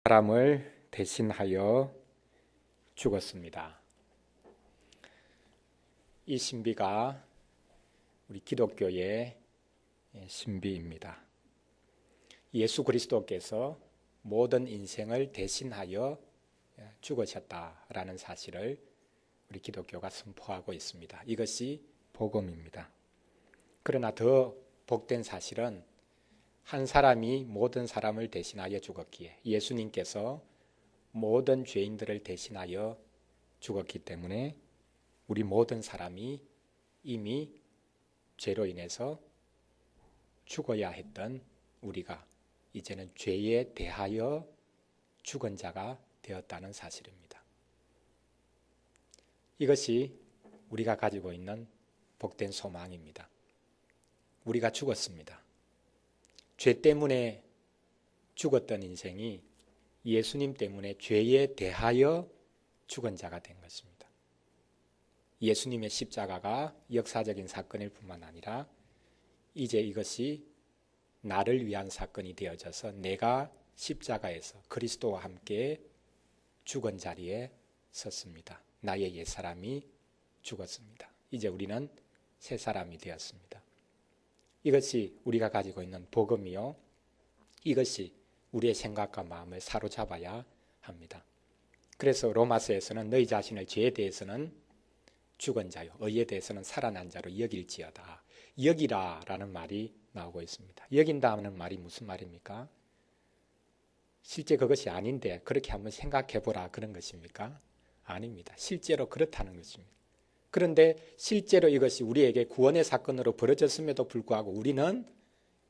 사람을 대신하여 죽었습니다. 이 신비가 우리 기독교의 신비입니다. 예수 그리스도께서 모든 인생을 대신하여 죽으셨다라는 사실을 우리 기독교가 선포하고 있습니다. 이것이 복음입니다. 그러나 더 복된 사실은 한 사람이 모든 사람을 대신하여 죽었기에 예수님께서 모든 죄인들을 대신하여 죽었기 때문에 우리 모든 사람이 이미 죄로 인해서 죽어야 했던 우리가 이제는 죄에 대하여 죽은 자가 되었다는 사실입니다. 이것이 우리가 가지고 있는 복된 소망입니다. 우리가 죽었습니다. 죄 때문에 죽었던 인생이 예수님 때문에 죄에 대하여 죽은 자가 된 것입니다. 예수님의 십자가가 역사적인 사건일 뿐만 아니라 이제 이것이 나를 위한 사건이 되어져서 내가 십자가에서 그리스도와 함께 죽은 자리에 섰습니다. 나의 옛사람이 죽었습니다. 이제 우리는 새 사람이 되었습니다. 이것이 우리가 가지고 있는 복음이요, 이것이 우리의 생각과 마음을 사로잡아야 합니다. 그래서 로마서에서는 너희 자신을 죄에 대해서는 죽은 자요 의에 대해서는 살아난 자로 여길지어다, 여기라 라는 말이 나오고 있습니다. 여긴다는 말이 무슨 말입니까? 실제 그것이 아닌데 그렇게 한번 생각해 보라 그런 것입니까? 아닙니다. 실제로 그렇다는 것입니다. 그런데 실제로 이것이 우리에게 구원의 사건으로 벌어졌음에도 불구하고 우리는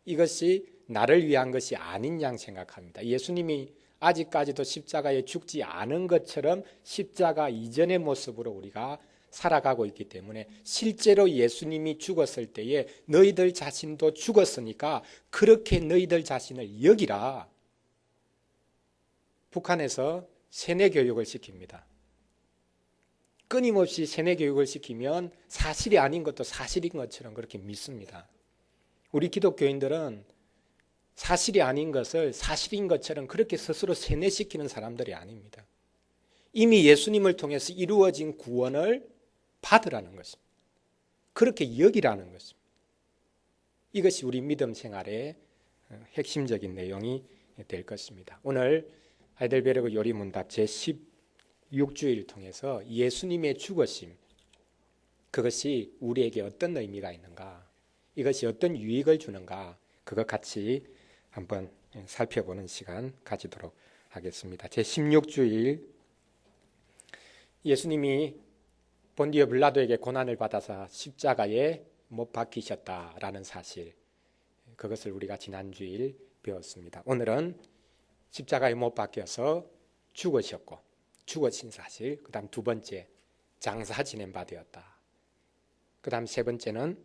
이것이 나를 위한 것이 아닌 양 생각합니다. 예수님이 아직까지도 십자가에 죽지 않은 것처럼 십자가 이전의 모습으로 우리가 살아가고 있기 때문에 실제로 예수님이 죽었을 때에 너희들 자신도 죽었으니까 그렇게 너희들 자신을 여기라. 북한에서 세뇌 교육을 시킵니다. 끊임없이 세뇌 교육을 시키면 사실이 아닌 것도 사실인 것처럼 그렇게 믿습니다. 우리 기독교인들은 사실이 아닌 것을 사실인 것처럼 그렇게 스스로 세뇌시키는 사람들이 아닙니다. 이미 예수님을 통해서 이루어진 구원을 받으라는 것입니다. 그렇게 여기라는 것입니다. 이것이 우리 믿음 생활의 핵심적인 내용이 될 것입니다. 오늘 하이델베르그 요리문답 제16주일 통해서 예수님의 죽으심, 그것이 우리에게 어떤 의미가 있는가, 이것이 어떤 유익을 주는가, 그것 같이 한번 살펴보는 시간 가지도록 하겠습니다. 제16주일, 예수님이 본디오 빌라도에게 고난을 받아서 십자가에 못 박히셨다라는 사실, 그것을 우리가 지난주일 배웠습니다. 오늘은 십자가에 못 박혀서 죽으셨고 죽으신 사실, 그 다음 두 번째 장사 지낸 바 되었다. 그 다음 세 번째는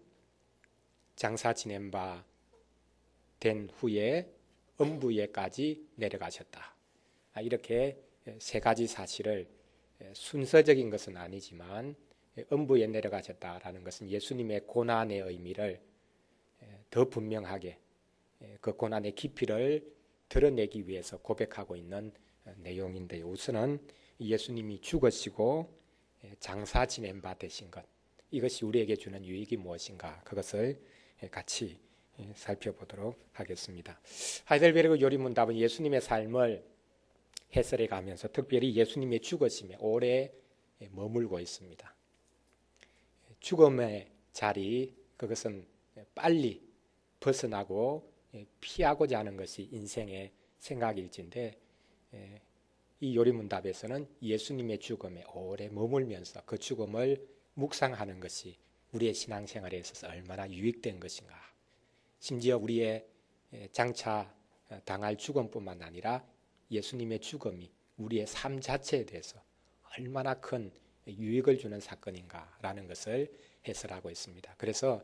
장사 지낸 바 된 후에 음부에까지 내려가셨다. 이렇게 세 가지 사실을 순서적인 것은 아니지만 음부에 내려가셨다라는 것은 예수님의 고난의 의미를 더 분명하게, 그 고난의 깊이를 드러내기 위해서 고백하고 있는 내용인데요. 우선은 예수님이 죽으시고 장사 지낸 바 되신 것, 이것이 우리에게 주는 유익이 무엇인가, 그것을 같이 살펴보도록 하겠습니다. 하이델베르그 요리문답은 예수님의 삶을 해설해 가면서 특별히 예수님의 죽으심에 오래 머물고 있습니다. 죽음의 자리, 그것은 빨리 벗어나고 피하고자 하는 것이 인생의 생각일진데, 이 요리문답에서는 예수님의 죽음에 오래 머물면서 그 죽음을 묵상하는 것이 우리의 신앙생활에 있어서 얼마나 유익된 것인가, 심지어 우리의 장차 당할 죽음뿐만 아니라 예수님의 죽음이 우리의 삶 자체에 대해서 얼마나 큰 유익을 주는 사건인가라는 것을 해설하고 있습니다. 그래서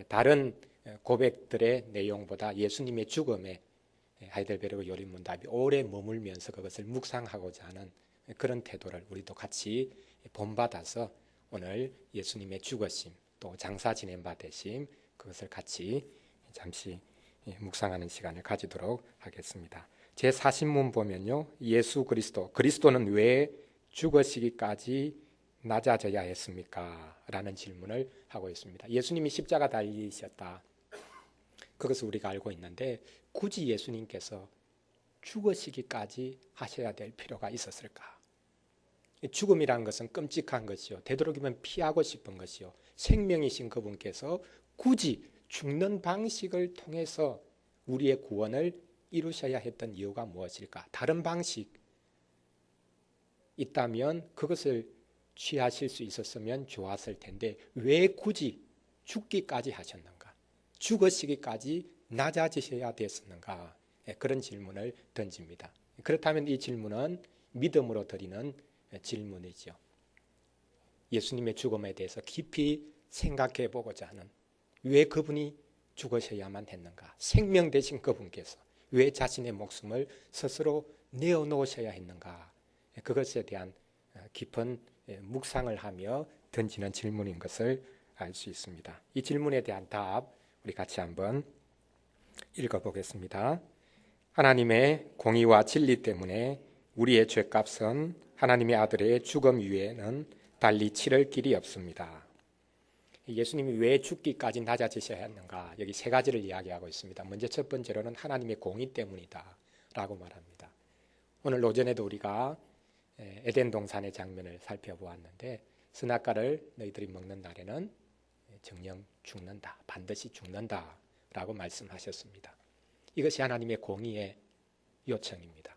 다른 고백들의 내용보다 예수님의 죽음에 하이델베르그 요리문답이 오래 머물면서 그것을 묵상하고자 하는 그런 태도를 우리도 같이 본받아서 오늘 예수님의 죽으심, 또 장사 지낸 바 되심, 그것을 같이 잠시 묵상하는 시간을 가지도록 하겠습니다. 제40문 보면요, 예수 그리스도는 왜 죽으시기까지 낮아져야 했습니까? 라는 질문을 하고 있습니다. 예수님이 십자가 달리셨다, 그것을 우리가 알고 있는데 굳이 예수님께서 죽으시기까지 하셔야 될 필요가 있었을까? 죽음이라는 것은 끔찍한 것이요, 되도록이면 피하고 싶은 것이요, 생명이신 그분께서 굳이 죽는 방식을 통해서 우리의 구원을 이루셔야 했던 이유가 무엇일까? 다른 방식 있다면 그것을 취하실 수 있었으면 좋았을 텐데 왜 굳이 죽기까지 하셨는가? 죽으시기까지 낮아지셔야 됐었는가? 그런 질문을 던집니다. 그렇다면 이 질문은 믿음으로 드리는 질문이죠. 예수님의 죽음에 대해서 깊이 생각해 보고자 하는, 왜 그분이 죽으셔야만 했는가? 생명 되신 그분께서 왜 자신의 목숨을 스스로 내어놓으셔야 했는가? 그것에 대한 깊은 묵상을 하며 던지는 질문인 것을 알 수 있습니다. 이 질문에 대한 답 우리 같이 한번 읽어보겠습니다. 하나님의 공의와 진리 때문에 우리의 죄값은 하나님의 아들의 죽음 위에는 달리 치를 길이 없습니다. 예수님이 왜 죽기까지 낮아지셔야 했는가? 여기 세 가지를 이야기하고 있습니다. 먼저 첫 번째로는 하나님의 공의 때문이다 라고 말합니다. 오늘 오전에도 우리가 에덴 동산의 장면을 살펴보았는데, 선악과를 너희들이 먹는 날에는 정녕 죽는다, 반드시 죽는다 라고 말씀하셨습니다. 이것이 하나님의 공의의 요청입니다.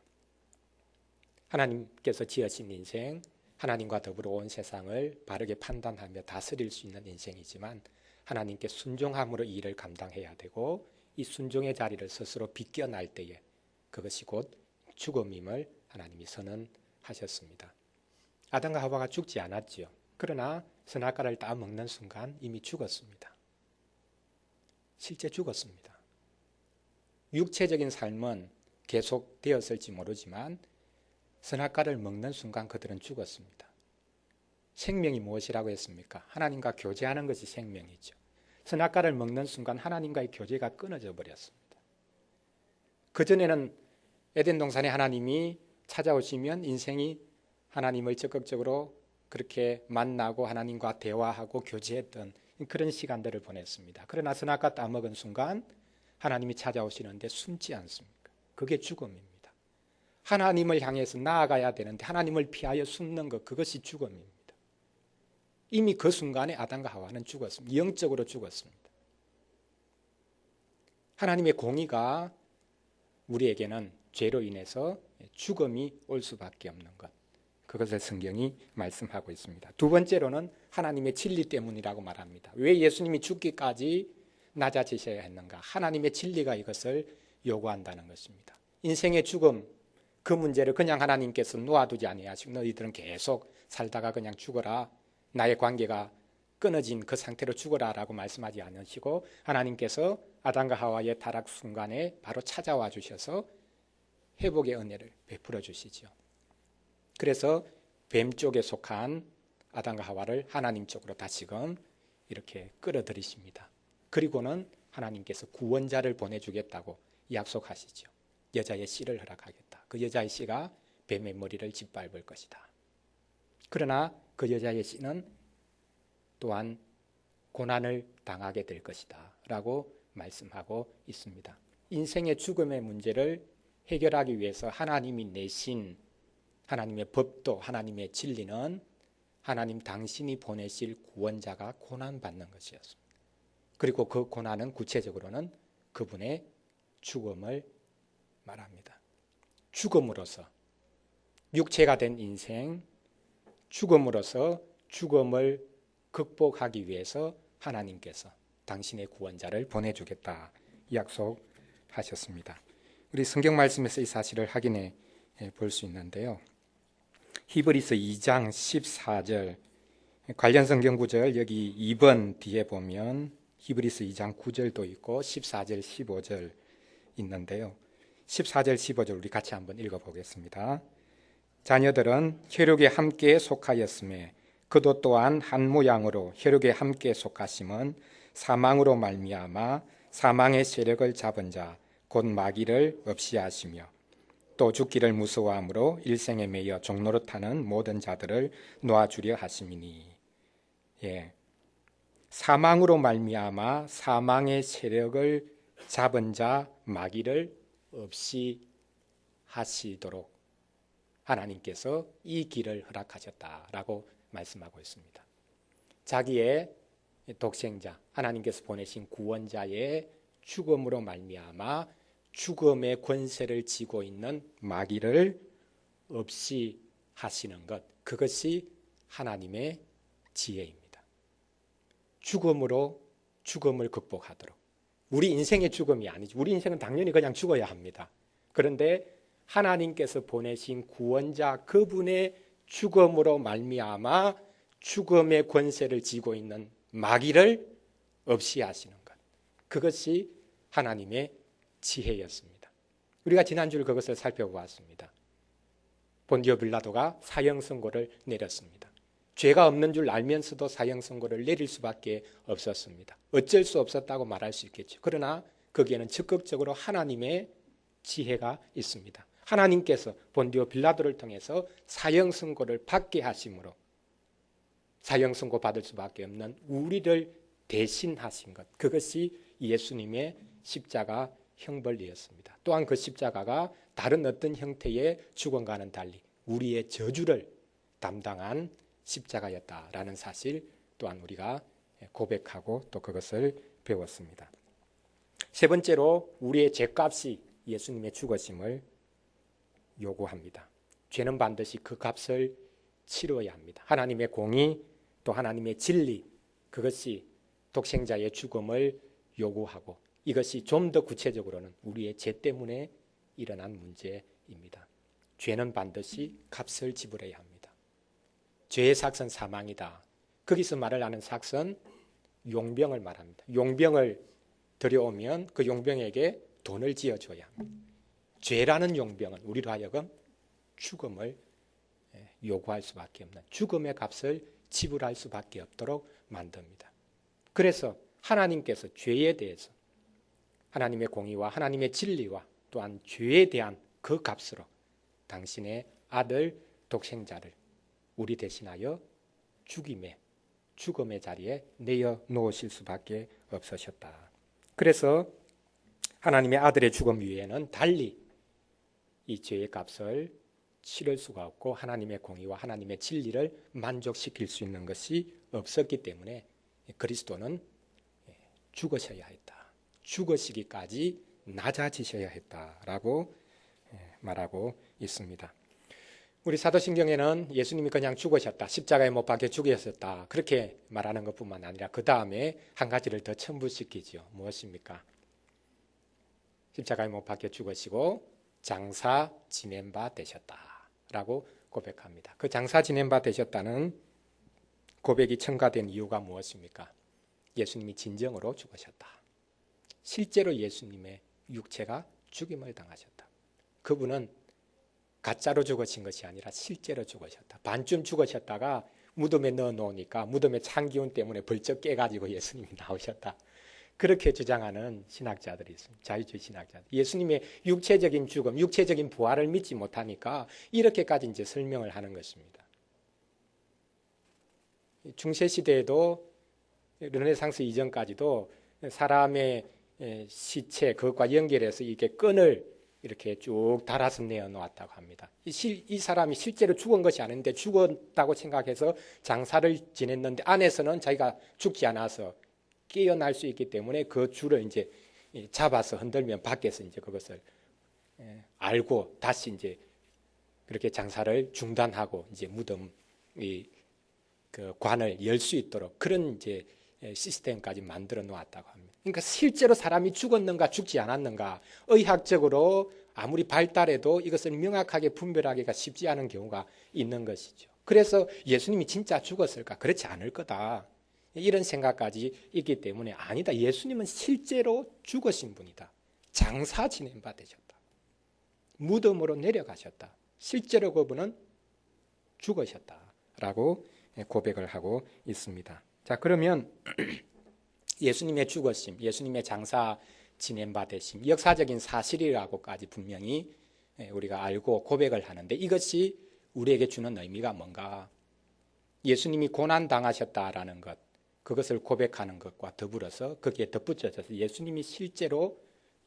하나님께서 지으신 인생, 하나님과 더불어 온 세상을 바르게 판단하며 다스릴 수 있는 인생이지만 하나님께 순종함으로 이 일을 감당해야 되고, 이 순종의 자리를 스스로 비껴날 때에 그것이 곧 죽음임을 하나님이 선언하셨습니다. 아담과 하와가 죽지 않았지요. 그러나 선악과를 다 먹는 순간 이미 죽었습니다. 실제 죽었습니다. 육체적인 삶은 계속되었을지 모르지만 선악과를 먹는 순간 그들은 죽었습니다. 생명이 무엇이라고 했습니까? 하나님과 교제하는 것이 생명이죠. 선악과를 먹는 순간 하나님과의 교제가 끊어져 버렸습니다. 그전에는 에덴 동산에 하나님이 찾아오시면 인생이 하나님을 적극적으로 그렇게 만나고 하나님과 대화하고 교제했던 그런 시간들을 보냈습니다. 그러나 선악과 따먹은 순간 하나님이 찾아오시는데 숨지 않습니까? 그게 죽음입니다. 하나님을 향해서 나아가야 되는데 하나님을 피하여 숨는 것, 그것이 죽음입니다. 이미 그 순간에 아담과 하와는 죽었습니다. 영적으로 죽었습니다. 하나님의 공의가 우리에게는 죄로 인해서 죽음이 올 수밖에 없는 것, 그것을 성경이 말씀하고 있습니다. 두 번째로는 하나님의 진리 때문이라고 말합니다. 왜 예수님이 죽기까지 낮아지셔야 했는가? 하나님의 진리가 이것을 요구한다는 것입니다. 인생의 죽음, 그 문제를 그냥 하나님께서 놓아두지 아니하시고 너희들은 계속 살다가 그냥 죽어라, 나의 관계가 끊어진 그 상태로 죽어라 라고 말씀하지 않으시고 하나님께서 아담과 하와의 타락 순간에 바로 찾아와 주셔서 회복의 은혜를 베풀어 주시죠. 그래서 뱀 쪽에 속한 아담과 하와를 하나님 쪽으로 다시금 이렇게 끌어들이십니다. 그리고는 하나님께서 구원자를 보내주겠다고 약속하시죠. 여자의 씨를 허락하겠다. 그 여자의 씨가 뱀의 머리를 짓밟을 것이다. 그러나 그 여자의 씨는 또한 고난을 당하게 될 것이다 라고 말씀하고 있습니다. 인생의 죽음의 문제를 해결하기 위해서 하나님이 내신 하나님의 법도, 하나님의 진리는 하나님 당신이 보내실 구원자가 고난받는 것이었습니다. 그리고 그 고난은 구체적으로는 그분의 죽음을 말합니다. 죽음으로써, 육체가 된 인생, 죽음으로써 죽음을 극복하기 위해서 하나님께서 당신의 구원자를 보내주겠다 약속하셨습니다. 우리 성경 말씀에서 이 사실을 확인해 볼 수 있는데요. 히브리서 2장 14절 관련 성경 구절 여기 2번 뒤에 보면 히브리서 2장 9절도 있고 14절 15절 있는데요. 14절 15절 우리 같이 한번 읽어보겠습니다. 자녀들은 혈육에 함께 속하였음에 그도 또한 한 모양으로 혈육에 함께 속하심은 사망으로 말미암아 사망의 세력을 잡은 자 곧 마귀를 없이 하시며 또 죽기를 무서워하므로 일생에 매여 종로로 타는 모든 자들을 놓아주려 하심이니. 예. 사망으로 말미암아 사망의 세력을 잡은 자 마귀를 없이 하시도록 하나님께서 이 길을 허락하셨다라고 말씀하고 있습니다. 자기의 독생자, 하나님께서 보내신 구원자의 죽음으로 말미암아 죽음의 권세를 쥐고 있는 마귀를 없이 하시는 것, 그것이 하나님의 지혜입니다. 죽음으로 죽음을 극복하도록. 우리 인생의 죽음이 아니죠. 우리 인생은 당연히 그냥 죽어야 합니다. 그런데 하나님께서 보내신 구원자 그분의 죽음으로 말미암아 죽음의 권세를 쥐고 있는 마귀를 없이 하시는 것, 그것이 하나님의 지혜였습니다. 우리가 지난주에 그것을 살펴보았습니다. 본디오 빌라도가 사형 선고를 내렸습니다. 죄가 없는 줄 알면서도 사형 선고를 내릴 수밖에 없었습니다. 어쩔 수 없었다고 말할 수 있겠죠. 그러나 거기에는 적극적으로 하나님의 지혜가 있습니다. 하나님께서 본디오 빌라도를 통해서 사형 선고를 받게 하심으로 사형 선고 받을 수밖에 없는 우리를 대신하신 것, 그것이 예수님의 십자가 형벌이었습니다. 또한 그 십자가가 다른 어떤 형태의 죽음과는 달리 우리의 저주를 담당한 십자가였다라는 사실 또한 우리가 고백하고 또 그것을 배웠습니다. 세 번째로 우리의 죄값이 예수님의 죽으심을 요구합니다. 죄는 반드시 그 값을 치러야 합니다. 하나님의 공의 또 하나님의 진리, 그것이 독생자의 죽음을 요구하고 이것이 좀 더 구체적으로는 우리의 죄 때문에 일어난 문제입니다. 죄는 반드시 값을 지불해야 합니다. 죄의 삭은 사망이다. 거기서 말을 하는 삭은 용병을 말합니다. 용병을 들여오면 그 용병에게 돈을 지어줘야 합니다. 죄라는 용병은 우리로 하여금 죽음을 요구할 수밖에 없는, 죽음의 값을 지불할 수밖에 없도록 만듭니다. 그래서 하나님께서 죄에 대해서 하나님의 공의와 하나님의 진리와 또한 죄에 대한 그 값으로 당신의 아들 독생자를 우리 대신하여 죽음의 자리에 내어 놓으실 수밖에 없으셨다. 그래서 하나님의 아들의 죽음 위에는 달리 이 죄의 값을 치를 수가 없고 하나님의 공의와 하나님의 진리를 만족시킬 수 있는 것이 없었기 때문에 그리스도는 죽으셔야 했다. 죽으시기까지 낮아지셔야 했다라고 말하고 있습니다. 우리 사도신경에는 예수님이 그냥 죽으셨다, 십자가에 못 박혀 죽으셨다, 그렇게 말하는 것뿐만 아니라 그 다음에 한 가지를 더 첨부시키죠. 무엇입니까? 십자가에 못 박혀 죽으시고 장사 지낸 바 되셨다라고 고백합니다. 그 장사 지낸 바 되셨다는 고백이 첨가된 이유가 무엇입니까? 예수님이 진정으로 죽으셨다. 실제로 예수님의 육체가 죽임을 당하셨다. 그분은 가짜로 죽으신 것이 아니라 실제로 죽으셨다. 반쯤 죽으셨다가 무덤에 넣어놓으니까 무덤의 찬 기운 때문에 벌쩍 깨가지고 예수님이 나오셨다. 그렇게 주장하는 신학자들이 있습니다. 자유주의 신학자들. 예수님의 육체적인 죽음, 육체적인 부활을 믿지 못하니까 이렇게까지 이제 설명을 하는 것입니다. 중세시대에도 르네상스 이전까지도 사람의 시체, 그것과 연결해서 이렇게 끈을 이렇게 쭉 달아서 내어놓았다고 합니다. 이 사람이 실제로 죽은 것이 아닌데 죽었다고 생각해서 장사를 지냈는데 안에서는 자기가 죽지 않아서 깨어날 수 있기 때문에 그 줄을 이제 잡아서 흔들면 밖에서 이제 그것을 알고 다시 이제 그렇게 장사를 중단하고 이제 무덤 그 관을 열 수 있도록 그런 이제 시스템까지 만들어 놓았다고 합니다. 그러니까 실제로 사람이 죽었는가 죽지 않았는가 의학적으로 아무리 발달해도 이것을 명확하게 분별하기가 쉽지 않은 경우가 있는 것이죠. 그래서 예수님이 진짜 죽었을까? 그렇지 않을 거다. 이런 생각까지 있기 때문에 아니다. 예수님은 실제로 죽으신 분이다. 장사 지낸 바 되셨다. 무덤으로 내려가셨다. 실제로 그분은 죽으셨다라고 고백을 하고 있습니다. 자, 그러면 예수님의 죽으심, 예수님의 장사 지낸 바 되심, 역사적인 사실이라고까지 분명히 우리가 알고 고백을 하는데 이것이 우리에게 주는 의미가 뭔가? 예수님이 고난 당하셨다라는 것, 그것을 고백하는 것과 더불어서 거기에 덧붙여져서 예수님이 실제로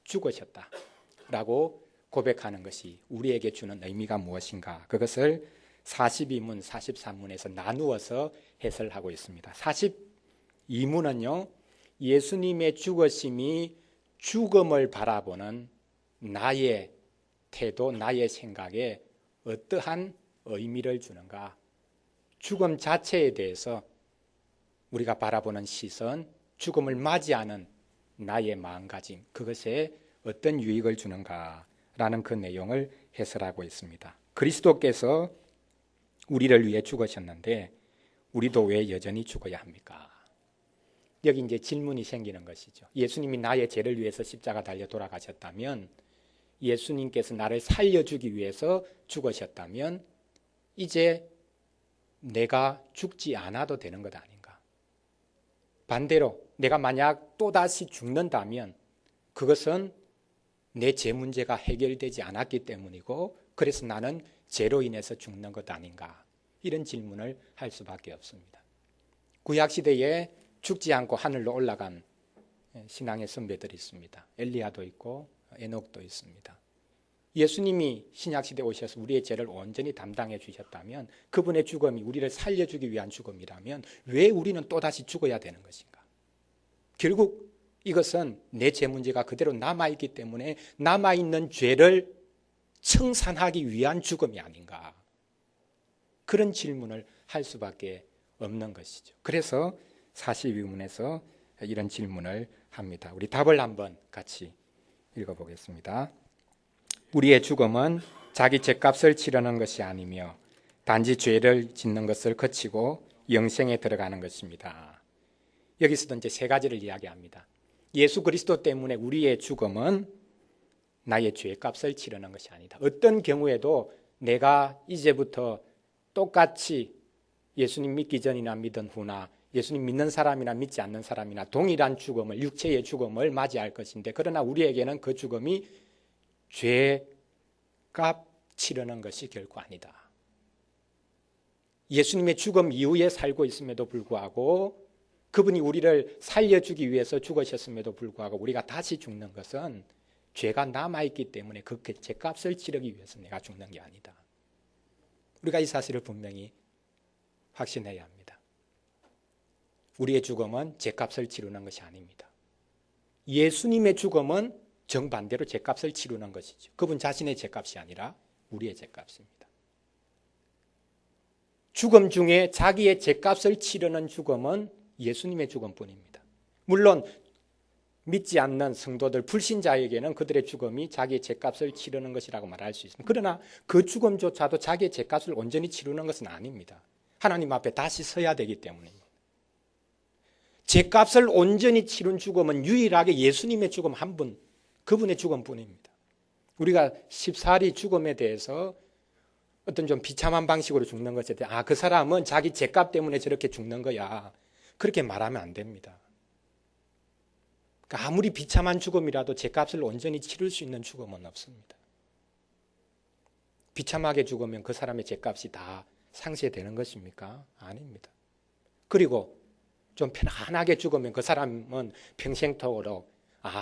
죽으셨다라고 고백하는 것이 우리에게 주는 의미가 무엇인가? 그것을 42문, 43문에서 나누어서 해설하고 있습니다. 42문은요, 예수님의 죽으심이 죽음을 바라보는 나의 태도, 나의 생각에 어떠한 의미를 주는가? 죽음 자체에 대해서 우리가 바라보는 시선, 죽음을 맞이하는 나의 마음가짐, 그것에 어떤 유익을 주는가라는 그 내용을 해설하고 있습니다. 그리스도께서 우리를 위해 죽으셨는데 우리도 왜 여전히 죽어야 합니까? 여기 이제 질문이 생기는 것이죠. 예수님이 나의 죄를 위해서 십자가 달려 돌아가셨다면, 예수님께서 나를 살려주기 위해서 죽으셨다면 이제 내가 죽지 않아도 되는 것 아닌가? 반대로 내가 만약 또다시 죽는다면 그것은 내 죄 문제가 해결되지 않았기 때문이고, 그래서 나는 죄로 인해서 죽는 것 아닌가? 이런 질문을 할 수밖에 없습니다. 구약시대에 죽지 않고 하늘로 올라간 신앙의 선배들이 있습니다. 엘리야도 있고 에녹도 있습니다. 예수님이 신약시대에 오셔서 우리의 죄를 온전히 담당해 주셨다면, 그분의 죽음이 우리를 살려주기 위한 죽음이라면 왜 우리는 또다시 죽어야 되는 것인가? 결국 이것은 내 죄 문제가 그대로 남아있기 때문에 남아있는 죄를 청산하기 위한 죽음이 아닌가? 그런 질문을 할 수밖에 없는 것이죠. 그래서 42문에서 이런 질문을 합니다. 우리 답을 한번 같이 읽어보겠습니다. 우리의 죽음은 자기 죄값을 치르는 것이 아니며 단지 죄를 짓는 것을 거치고 영생에 들어가는 것입니다. 여기서도 이제 세 가지를 이야기합니다. 예수 그리스도 때문에 우리의 죽음은 나의 죄값을 치르는 것이 아니다. 어떤 경우에도 내가 이제부터 똑같이 예수님 믿기 전이나 믿은 후나 예수님 믿는 사람이나 믿지 않는 사람이나 동일한 죽음을, 육체의 죽음을 맞이할 것인데, 그러나 우리에게는 그 죽음이 죄값 치르는 것이 결코 아니다. 예수님의 죽음 이후에 살고 있음에도 불구하고, 그분이 우리를 살려주기 위해서 죽으셨음에도 불구하고 우리가 다시 죽는 것은 죄가 남아있기 때문에 그 죄값을 치르기 위해서 내가 죽는 게 아니다. 우리가 이 사실을 분명히 확신해야 합니다. 우리의 죽음은 죄값을 치르는 것이 아닙니다. 예수님의 죽음은 정반대로 죄값을 치르는 것이죠. 그분 자신의 죄값이 아니라 우리의 죄값입니다. 죽음 중에 자기의 죄값을 치르는 죽음은 예수님의 죽음뿐입니다. 물론 믿지 않는 성도들, 불신자에게는 그들의 죽음이 자기의 죄값을 치르는 것이라고 말할 수 있습니다. 그러나 그 죽음조차도 자기의 죄값을 온전히 치르는 것은 아닙니다. 하나님 앞에 다시 서야 되기 때문입니다. 죄값을 온전히 치른 죽음은 유일하게 예수님의 죽음 한 분, 그분의 죽음뿐입니다. 우리가 십사리 죽음에 대해서 어떤 좀 비참한 방식으로 죽는 것에 대해 그 사람은 자기 죄값 때문에 저렇게 죽는 거야, 그렇게 말하면 안 됩니다. 그러니까 아무리 비참한 죽음이라도 죄값을 온전히 치를 수 있는 죽음은 없습니다. 비참하게 죽으면 그 사람의 죄값이 다 상쇄되는 것입니까? 아닙니다. 그리고 좀 편안하게 죽으면 그 사람은 평생토록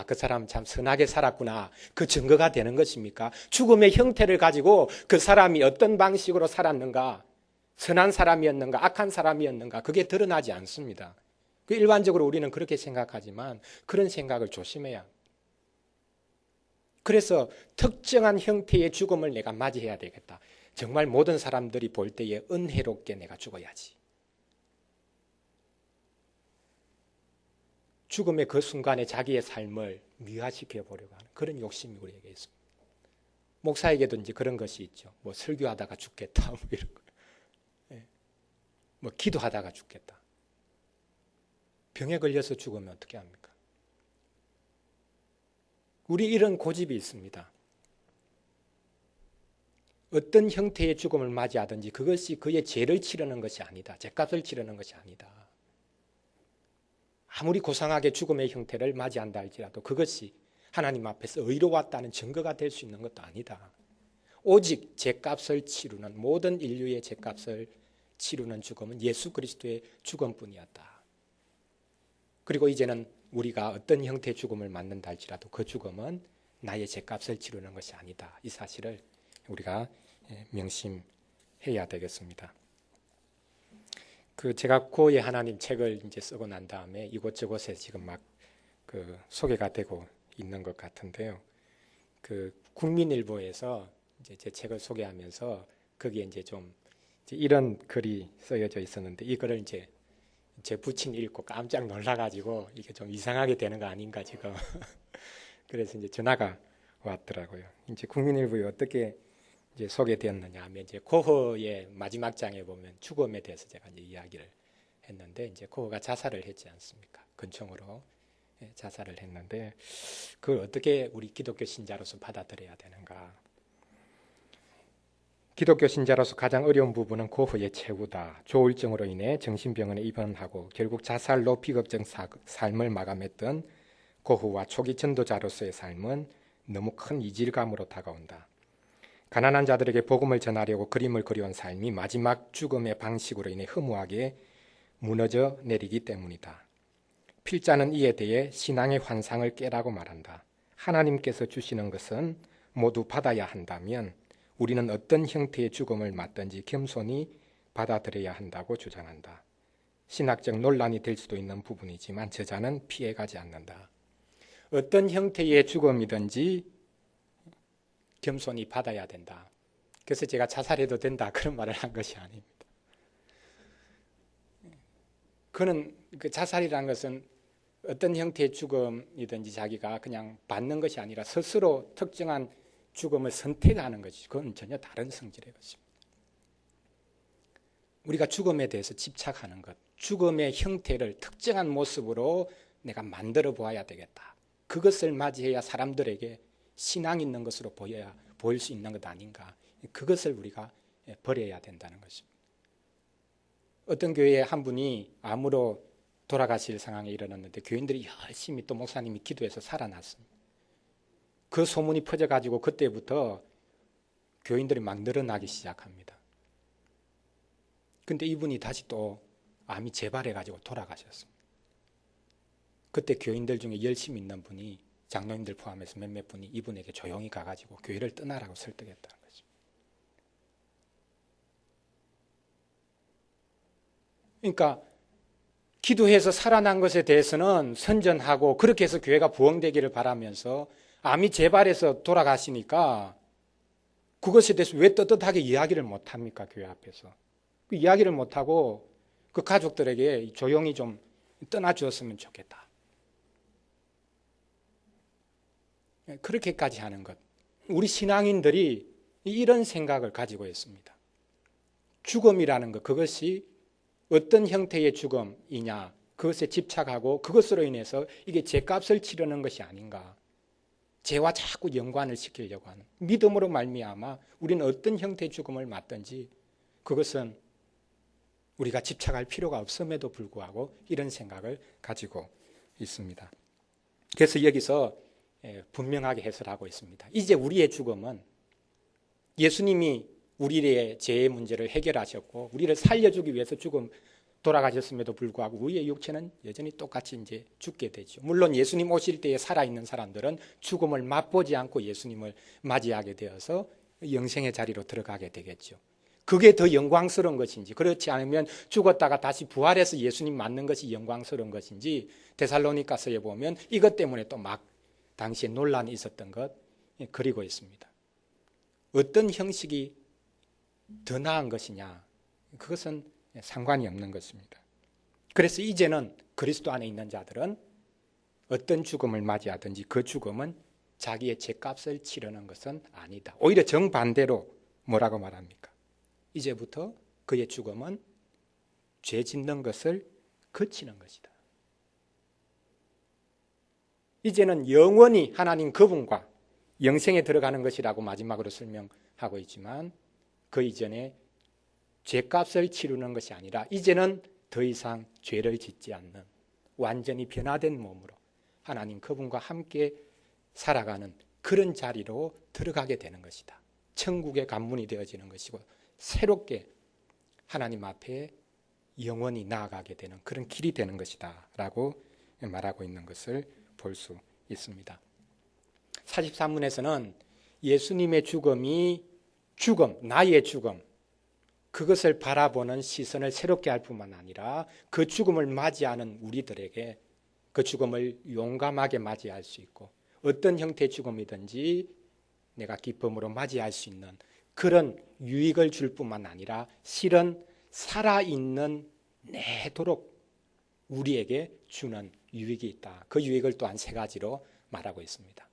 그 사람 참 선하게 살았구나, 그 증거가 되는 것입니까? 죽음의 형태를 가지고 그 사람이 어떤 방식으로 살았는가, 선한 사람이었는가, 악한 사람이었는가, 그게 드러나지 않습니다. 일반적으로 우리는 그렇게 생각하지만 그런 생각을 조심해야 합니다. 그래서 특정한 형태의 죽음을 내가 맞이해야 되겠다. 정말 모든 사람들이 볼 때에 은혜롭게 내가 죽어야지. 죽음의 그 순간에 자기의 삶을 미화시켜 보려고 하는 그런 욕심이 우리에게 있습니다. 목사에게도 이제 그런 것이 있죠. 뭐 설교하다가 죽겠다, 뭐 이런 거. 뭐 기도하다가 죽겠다. 병에 걸려서 죽으면 어떻게 합니까? 우리 이런 고집이 있습니다. 어떤 형태의 죽음을 맞이하든지 그것이 그의 죄를 치르는 것이 아니다. 죄값을 치르는 것이 아니다. 아무리 고상하게 죽음의 형태를 맞이한다 할지라도 그것이 하나님 앞에서 의로웠다는 증거가 될 수 있는 것도 아니다. 오직 죄값을 치르는, 모든 인류의 죄값을 치르는 죽음은 예수 그리스도의 죽음뿐이었다. 그리고 이제는 우리가 어떤 형태의 죽음을 맞는다 할지라도 그 죽음은 나의 죄값을 치르는 것이 아니다. 이 사실을 우리가 명심해야 되겠습니다. 제가 고의 하나님 책을 이제 쓰고 난 다음에 이곳저곳에 지금 막 소개가 되고 있는 것 같은데요. 국민일보에서 이제 제 책을 소개하면서 거기에 이제 좀 이런 글이 쓰여져 있었는데, 이 글을 이제 제 부친이 읽고 깜짝 놀라가지고 이게 좀 이상하게 되는 거 아닌가 지금. 그래서 이제 전화가 왔더라고요. 이제 국민일보에 어떻게 이제 소개되었느냐 하면, 이제 고흐의 마지막 장에 보면 죽음에 대해서 제가 이제 이야기를 했는데, 이제 고흐가 자살을 했지 않습니까? 근총으로 자살을 했는데, 그걸 어떻게 우리 기독교 신자로서 받아들여야 되는가? 기독교 신자로서 가장 어려운 부분은 고흐의 최후다. 조울증으로 인해 정신병원에 입원하고 결국 자살로 비극적 삶을 마감했던 고흐와 초기 전도자로서의 삶은 너무 큰 이질감으로 다가온다. 가난한 자들에게 복음을 전하려고 그림을 그려온 삶이 마지막 죽음의 방식으로 인해 허무하게 무너져 내리기 때문이다. 필자는 이에 대해 신앙의 환상을 깨라고 말한다. 하나님께서 주시는 것은 모두 받아야 한다면 우리는 어떤 형태의 죽음을 맞든지 겸손히 받아들여야 한다고 주장한다. 신학적 논란이 될 수도 있는 부분이지만 저자는 피해가지 않는다. 어떤 형태의 죽음이든지 겸손히 받아야 된다. 그래서 제가 자살해도 된다 그런 말을 한 것이 아닙니다. 그는 자살이라는 것은 어떤 형태의 죽음이든지 자기가 그냥 받는 것이 아니라 스스로 특정한 죽음을 선택하는 것이, 그건 전혀 다른 성질의 것입니다. 우리가 죽음에 대해서 집착하는 것, 죽음의 형태를 특정한 모습으로 내가 만들어 보아야 되겠다. 그것을 맞이해야 사람들에게 신앙 있는 것으로 보일 수 있는 것 아닌가. 그것을 우리가 버려야 된다는 것입니다. 어떤 교회에 한 분이 암으로 돌아가실 상황에 이르렀는데 교인들이 열심히 또 목사님이 기도해서 살아났습니다. 그 소문이 퍼져가지고 그때부터 교인들이 막 늘어나기 시작합니다. 근데 이분이 다시 또 암이 재발해가지고 돌아가셨습니다. 그때 교인들 중에 열심히 있는 분이, 장로님들 포함해서 몇몇 분이 이분에게 조용히 가가지고 교회를 떠나라고 설득했다는 거죠. 그러니까 기도해서 살아난 것에 대해서는 선전하고 그렇게 해서 교회가 부흥되기를 바라면서, 암이 재발해서 돌아가시니까 그것에 대해서 왜 떳떳하게 이야기를 못합니까? 교회 앞에서. 그 이야기를 못하고 그 가족들에게 조용히 좀 떠나주었으면 좋겠다. 그렇게까지 하는 것. 우리 신앙인들이 이런 생각을 가지고 있습니다. 죽음이라는 것, 그것이 어떤 형태의 죽음이냐, 그것에 집착하고 그것으로 인해서 이게 죄값을 치르는 것이 아닌가. 죄와 자꾸 연관을 시키려고 하는, 믿음으로 말미암아 우리는 어떤 형태의 죽음을 맞든지 그것은 우리가 집착할 필요가 없음에도 불구하고 이런 생각을 가지고 있습니다. 그래서 여기서 분명하게 해설하고 있습니다. 이제 우리의 죽음은 예수님이 우리의 죄의 문제를 해결하셨고 우리를 살려주기 위해서 돌아가셨음에도 불구하고 우리의 육체는 여전히 똑같이 이제 죽게 되죠. 물론 예수님 오실 때에 살아있는 사람들은 죽음을 맛보지 않고 예수님을 맞이하게 되어서 영생의 자리로 들어가게 되겠죠. 그게 더 영광스러운 것인지, 그렇지 않으면 죽었다가 다시 부활해서 예수님 맞는 것이 영광스러운 것인지, 데살로니가서에 보면 이것 때문에 또 막 당시에 논란이 있었던 것 그리고 있습니다. 어떤 형식이 더 나은 것이냐, 그것은 상관이 없는 것입니다. 그래서 이제는 그리스도 안에 있는 자들은 어떤 죽음을 맞이하든지 그 죽음은 자기의 죄값을 치르는 것은 아니다. 오히려 정반대로 뭐라고 말합니까? 이제부터 그의 죽음은 죄 짓는 것을 그치는 것이다. 이제는 영원히 하나님 그분과 영생에 들어가는 것이라고 마지막으로 설명하고 있지만, 그 이전에 죄값을 치르는 것이 아니라 이제는 더 이상 죄를 짓지 않는 완전히 변화된 몸으로 하나님 그분과 함께 살아가는 그런 자리로 들어가게 되는 것이다. 천국의 관문이 되어지는 것이고 새롭게 하나님 앞에 영원히 나아가게 되는 그런 길이 되는 것이다 라고 말하고 있는 것을 볼 수 있습니다. 43문에서는 예수님의 죽음이 나의 죽음, 그것을 바라보는 시선을 새롭게 할 뿐만 아니라 그 죽음을 맞이하는 우리들에게 그 죽음을 용감하게 맞이할 수 있고 어떤 형태의 죽음이든지 내가 기쁨으로 맞이할 수 있는 그런 유익을 줄 뿐만 아니라 실은 살아있는 내도록 우리에게 주는 유익이 있다. 그 유익을 또한 세 가지로 말하고 있습니다.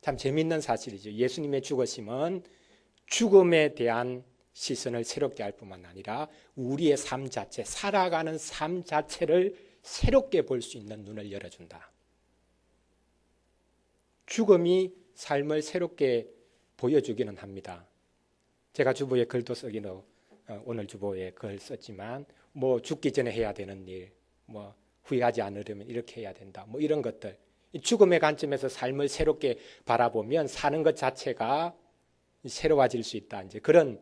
참 재미있는 사실이죠. 예수님의 죽으심은 죽음에 대한 시선을 새롭게 할 뿐만 아니라 우리의 삶 자체, 살아가는 삶 자체를 새롭게 볼 수 있는 눈을 열어준다. 죽음이 삶을 새롭게 보여주기는 합니다. 제가 주보에 글도 쓰기로 오늘 주보에 글 썼지만 뭐 죽기 전에 해야 되는 일, 뭐 후회하지 않으려면 이렇게 해야 된다. 뭐 이런 것들. 죽음의 관점에서 삶을 새롭게 바라보면 사는 것 자체가 새로워질 수 있다. 이제 그런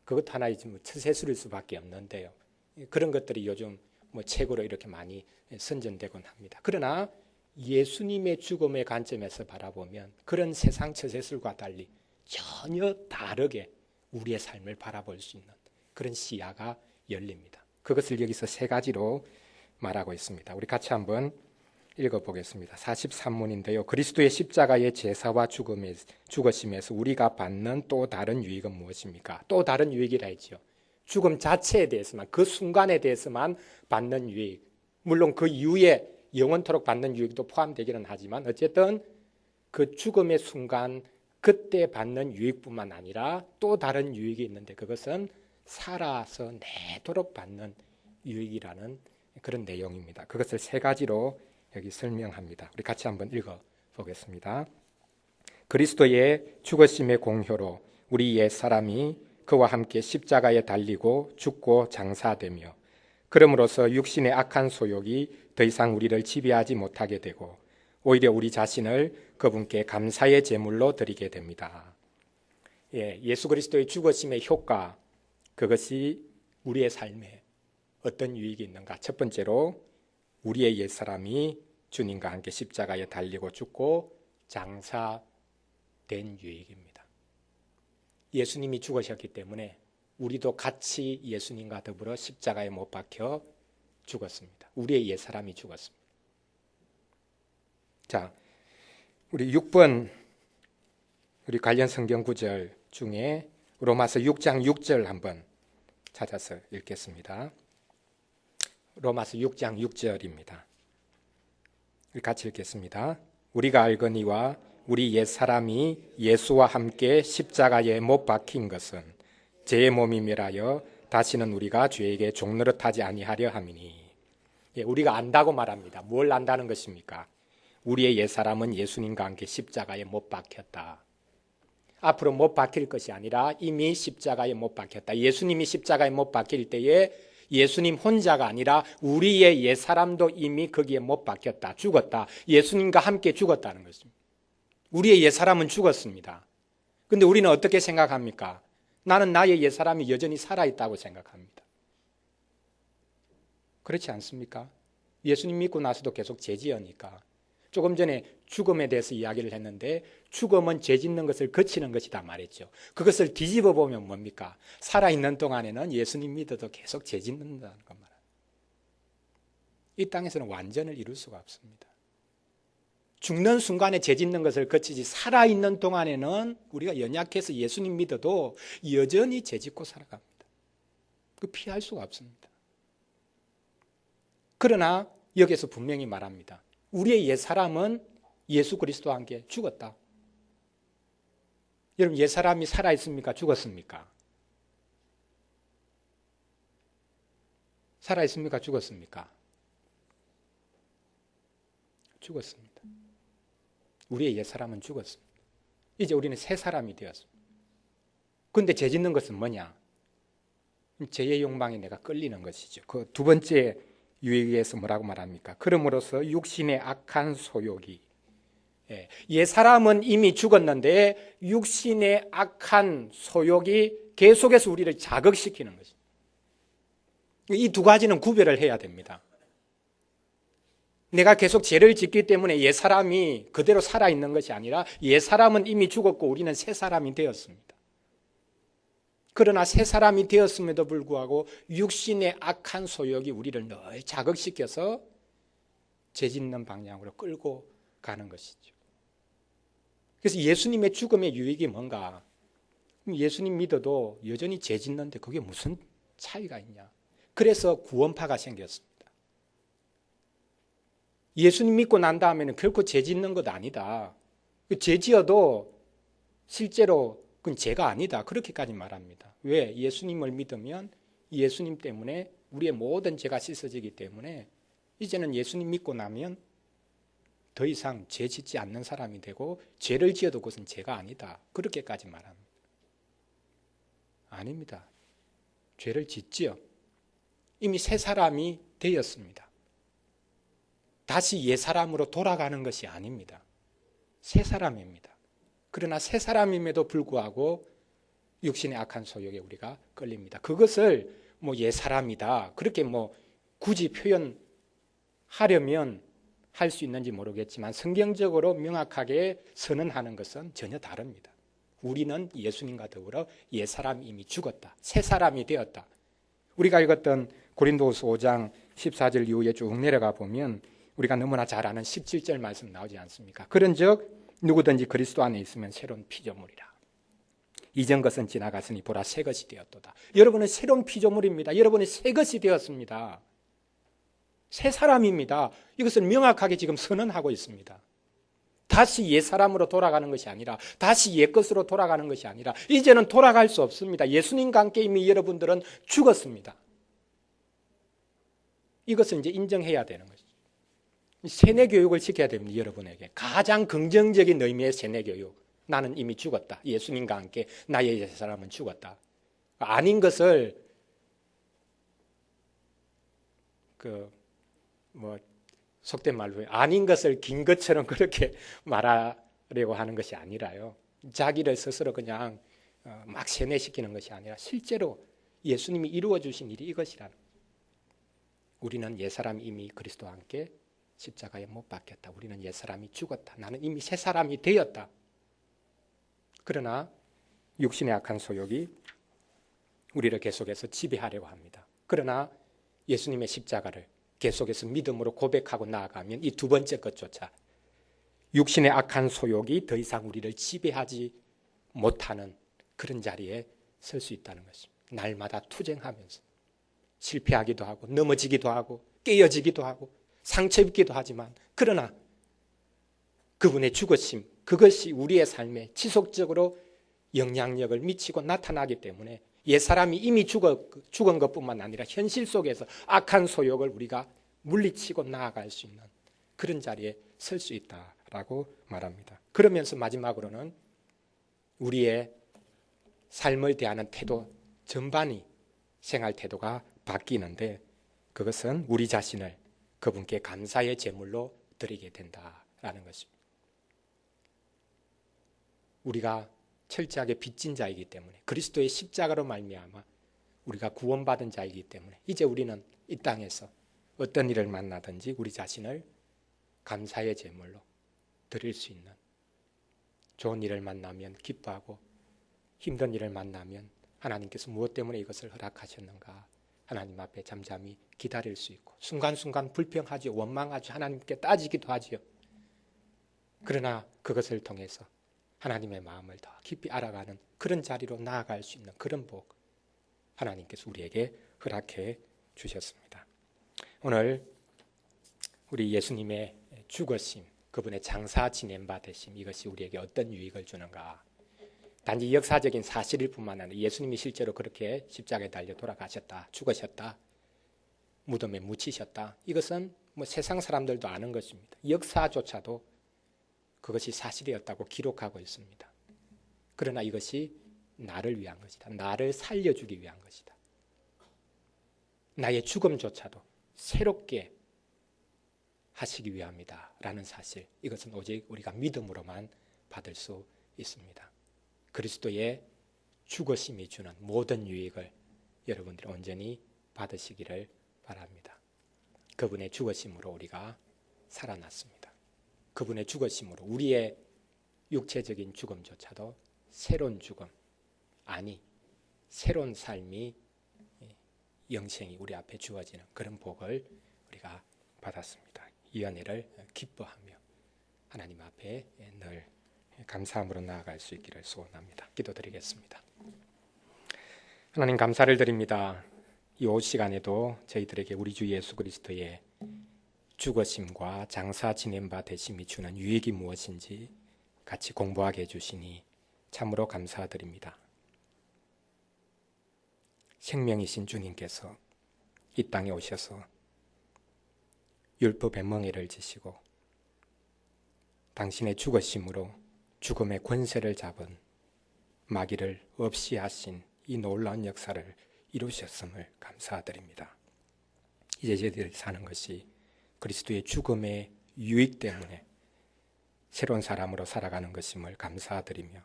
그것 하나의 처세술일 수밖에 없는데요. 그런 것들이 요즘 뭐 책으로 이렇게 많이 선전되곤 합니다. 그러나 예수님의 죽음의 관점에서 바라보면 그런 세상 처세술과 달리 전혀 다르게 우리의 삶을 바라볼 수 있는 그런 시야가 열립니다. 그것을 여기서 세 가지로 말하고 있습니다. 우리 같이 한번 읽어보겠습니다. 43문인데요. 그리스도의 십자가의 제사와 죽으심에서 우리가 받는 또 다른 유익은 무엇입니까? 또 다른 유익이라 했죠. 죽음 자체에 대해서만, 그 순간에 대해서만 받는 유익. 물론 그 이후에 영원토록 받는 유익도 포함되기는 하지만 어쨌든 그 죽음의 순간 그때 받는 유익뿐만 아니라 또 다른 유익이 있는데 그것은 살아서 내도록 받는 유익이라는 그런 내용입니다. 그것을 세 가지로 여기 설명합니다. 우리 같이 한번 읽어보겠습니다. 그리스도의 죽으심의 공효로 우리 옛 사람이 그와 함께 십자가에 달리고 죽고 장사되며 그럼으로써 육신의 악한 소욕이 더 이상 우리를 지배하지 못하게 되고 오히려 우리 자신을 그분께 감사의 제물로 드리게 됩니다. 예수 그리스도의 죽으심의 효과, 그것이 우리의 삶에 어떤 유익이 있는가? 첫 번째로 우리의 옛사람이 주님과 함께 십자가에 달리고 죽고 장사된 유익입니다. 예수님이 죽으셨기 때문에 우리도 같이 예수님과 더불어 십자가에 못 박혀 죽었습니다. 우리의 옛사람이 죽었습니다. 자, 우리 6번 우리 관련 성경 구절 중에 로마서 6장 6절 한번 찾아서 읽겠습니다. 로마서 6장 6절입니다. 같이 읽겠습니다. 우리가 알거니와 우리 옛사람이 예수와 함께 십자가에 못 박힌 것은 죄의 몸이 멸하여 다시는 우리가 죄에게 종노릇하지 아니하려 함이니. 우리가 안다고 말합니다. 뭘 안다는 것입니까? 우리의 옛사람은 예수님과 함께 십자가에 못 박혔다. 앞으로 못 박힐 것이 아니라 이미 십자가에 못 박혔다. 예수님이 십자가에 못 박힐 때에 예수님 혼자가 아니라 우리의 옛사람도 이미 거기에 못 박혔다. 죽었다. 예수님과 함께 죽었다는 것입니다. 우리의 옛사람은 죽었습니다. 그런데 우리는 어떻게 생각합니까? 나는 나의 옛사람이 여전히 살아있다고 생각합니다. 그렇지 않습니까? 예수님 믿고 나서도 계속 죄 지으니까. 조금 전에 죽음에 대해서 이야기를 했는데 죽음은 죄 짓는 것을 거치는 것이다 말했죠. 그것을 뒤집어 보면 뭡니까? 살아있는 동안에는 예수님 믿어도 계속 죄 짓는다는 것만. 이 땅에서는 완전을 이룰 수가 없습니다. 죽는 순간에 죄 짓는 것을 거치지 살아있는 동안에는 우리가 연약해서 예수님 믿어도 여전히 죄 짓고 살아갑니다. 그 피할 수가 없습니다. 그러나 여기서 분명히 말합니다. 우리의 옛사람은 예수 그리스도와 함께 죽었다. 여러분, 옛사람이 살아있습니까? 죽었습니까? 살아있습니까? 죽었습니까? 죽었습니다. 우리의 옛사람은 죽었습니다. 이제 우리는 새 사람이 되었습니다. 그런데 죄 짓는 것은 뭐냐? 죄의 욕망에 내가 끌리는 것이죠. 그 두 번째 유익에서 뭐라고 말합니까? 그러므로서 육신의 악한 소욕이 옛 사람은 이미 죽었는데 육신의 악한 소욕이 계속해서 우리를 자극시키는 것입니다. 이 두 가지는 구별을 해야 됩니다. 내가 계속 죄를 짓기 때문에 옛 사람이 그대로 살아있는 것이 아니라 옛 사람은 이미 죽었고 우리는 새 사람이 되었습니다. 그러나 새 사람이 되었음에도 불구하고 육신의 악한 소욕이 우리를 늘 자극시켜서 죄 짓는 방향으로 끌고 가는 것이죠. 그래서 예수님의 죽음의 유익이 뭔가? 예수님 믿어도 여전히 죄 짓는데 그게 무슨 차이가 있냐? 그래서 구원파가 생겼습니다. 예수님 믿고 난 다음에는 결코 죄 짓는 것 아니다. 죄 지어도 실제로 그건 죄가 아니다. 그렇게까지 말합니다. 왜? 예수님을 믿으면 예수님 때문에 우리의 모든 죄가 씻어지기 때문에 이제는 예수님 믿고 나면 더 이상 죄 짓지 않는 사람이 되고 죄를 지어도 그것은 죄가 아니다. 그렇게까지 말합니다. 아닙니다. 죄를 짓지요. 이미 새 사람이 되었습니다. 다시 옛 사람으로 돌아가는 것이 아닙니다. 새 사람입니다. 그러나 새 사람임에도 불구하고 육신의 악한 소욕에 우리가 끌립니다. 그것을 옛 사람이다 그렇게 굳이 표현하려면 할 수 있는지 모르겠지만 성경적으로 명확하게 선언하는 것은 전혀 다릅니다. 우리는 예수님과 더불어 옛 사람이 이미 죽었다. 새 사람이 되었다. 우리가 읽었던 고린도후서 5장 14절 이후에 쭉 내려가 보면 우리가 너무나 잘 아는 17절 말씀 나오지 않습니까? 그런즉 누구든지 그리스도 안에 있으면 새로운 피조물이라. 이전 것은 지나갔으니 보라 새 것이 되었도다. 여러분은 새로운 피조물입니다. 여러분은 새 것이 되었습니다. 새 사람입니다. 이것을 명확하게 지금 선언하고 있습니다. 다시 옛 사람으로 돌아가는 것이 아니라 다시 옛 것으로 돌아가는 것이 아니라 이제는 돌아갈 수 없습니다. 예수님과 함께 이미 여러분들은 죽었습니다. 이것을 이제 인정해야 되는 것이죠. 세뇌 교육을 시켜야 됩니다. 여러분에게 가장 긍정적인 의미의 세뇌 교육. 나는 이미 죽었다. 예수님과 함께 나의 옛 사람은 죽었다. 아닌 것을 속된 말로 아닌 것을 긴 것처럼 그렇게 말하려고 하는 것이 아니라요. 자기를 스스로 그냥 막 세뇌시키는 것이 아니라 실제로 예수님이 이루어 주신 일이 이것이라는 거예요. 우리는 옛 사람이 이미 그리스도와 함께 십자가에 못 박혔다. 우리는 옛 사람이 죽었다. 나는 이미 새 사람이 되었다. 그러나 육신의 악한 소욕이 우리를 계속해서 지배하려고 합니다. 그러나 예수님의 십자가를 계속해서 믿음으로 고백하고 나아가면 이 두 번째 것조차 육신의 악한 소욕이 더 이상 우리를 지배하지 못하는 그런 자리에 설 수 있다는 것입니다. 날마다 투쟁하면서 실패하기도 하고 넘어지기도 하고 깨어지기도 하고 상처 입기도 하지만 그러나 그분의 죽으심 그것이 우리의 삶에 지속적으로 영향력을 미치고 나타나기 때문에 옛사람이 이미 죽은 것뿐만 아니라 현실 속에서 악한 소욕을 우리가 물리치고 나아갈 수 있는 그런 자리에 설 수 있다라고 말합니다. 그러면서 마지막으로는 우리의 삶을 대하는 태도 전반이 생활 태도가 바뀌는데 그것은 우리 자신을 그분께 감사의 제물로 드리게 된다라는 것입니다. 우리가 철저하게 빚진 자이기 때문에 그리스도의 십자가로 말미암아 우리가 구원받은 자이기 때문에 이제 우리는 이 땅에서 어떤 일을 만나든지 우리 자신을 감사의 제물로 드릴 수 있는 좋은 일을 만나면 기뻐하고 힘든 일을 만나면 하나님께서 무엇 때문에 이것을 허락하셨는가 하나님 앞에 잠잠히 기다릴 수 있고 순간순간 불평하죠. 원망하죠. 하나님께 따지기도 하지요. 그러나 그것을 통해서 하나님의 마음을 더 깊이 알아가는 그런 자리로 나아갈 수 있는 그런 복 하나님께서 우리에게 허락해 주셨습니다. 오늘 우리 예수님의 죽으심, 그분의 장사 지낸 바 되심 이것이 우리에게 어떤 유익을 주는가. 단지 역사적인 사실일 뿐만 아니라 예수님이 실제로 그렇게 십자가에 달려 돌아가셨다, 죽으셨다, 무덤에 묻히셨다. 이것은 세상 사람들도 아는 것입니다. 역사조차도 그것이 사실이었다고 기록하고 있습니다. 그러나 이것이 나를 위한 것이다. 나를 살려주기 위한 것이다. 나의 죽음조차도 새롭게 하시기 위함이다 라는 사실, 이것은 오직 우리가 믿음으로만 받을 수 있습니다. 그리스도의 죽으심이 주는 모든 유익을 여러분들이 온전히 받으시기를 바랍니다. 그분의 죽으심으로 우리가 살아났습니다. 그분의 죽으심으로 우리의 육체적인 죽음조차도 새로운 죽음, 아니 새로운 삶이, 영생이 우리 앞에 주어지는 그런 복을 우리가 받았습니다. 이 은혜를 기뻐하며 하나님 앞에 늘 감사함으로 나아갈 수 있기를 소원합니다. 기도드리겠습니다. 하나님 감사를 드립니다. 이 오후 시간에도 저희들에게 우리 주 예수 그리스도의 죽으심과 장사 지낸 바 되심이 주는 유익이 무엇인지 같이 공부하게 해주시니 참으로 감사드립니다. 생명이신 주님께서 이 땅에 오셔서 율법의 멍에를 지시고 당신의 죽으심으로 죽음의 권세를 잡은 마귀를 없이 하신 이 놀라운 역사를 이루셨음을 감사드립니다. 이제 저희들이 사는 것이 그리스도의 죽음의 유익 때문에 새로운 사람으로 살아가는 것임을 감사드리며,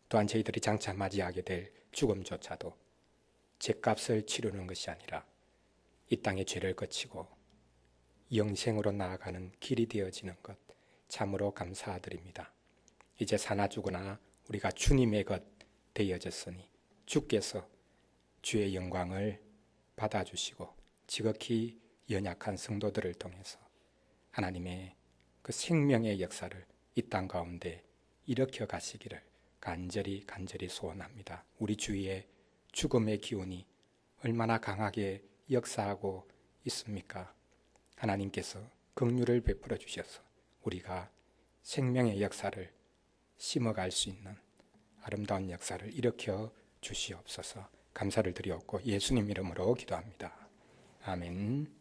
또한 저희들이 장차 맞이하게 될 죽음조차도 죄값을 치르는 것이 아니라 이 땅의 죄를 거치고 영생으로 나아가는 길이 되어지는 것 참으로 감사드립니다. 이제 사나 죽으나 우리가 주님의 것 되어졌으니 주께서 주의 영광을 받아주시고 지극히 연약한 성도들을 통해서 하나님의 그 생명의 역사를 이 땅 가운데 일으켜 가시기를 간절히 소원합니다. 우리 주위에 죽음의 기운이 얼마나 강하게 역사하고 있습니까? 하나님께서 긍휼을 베풀어 주셔서 우리가 생명의 역사를 심어갈 수 있는 아름다운 역사를 일으켜 주시옵소서. 감사를 드리옵고 예수님 이름으로 기도합니다. 아멘.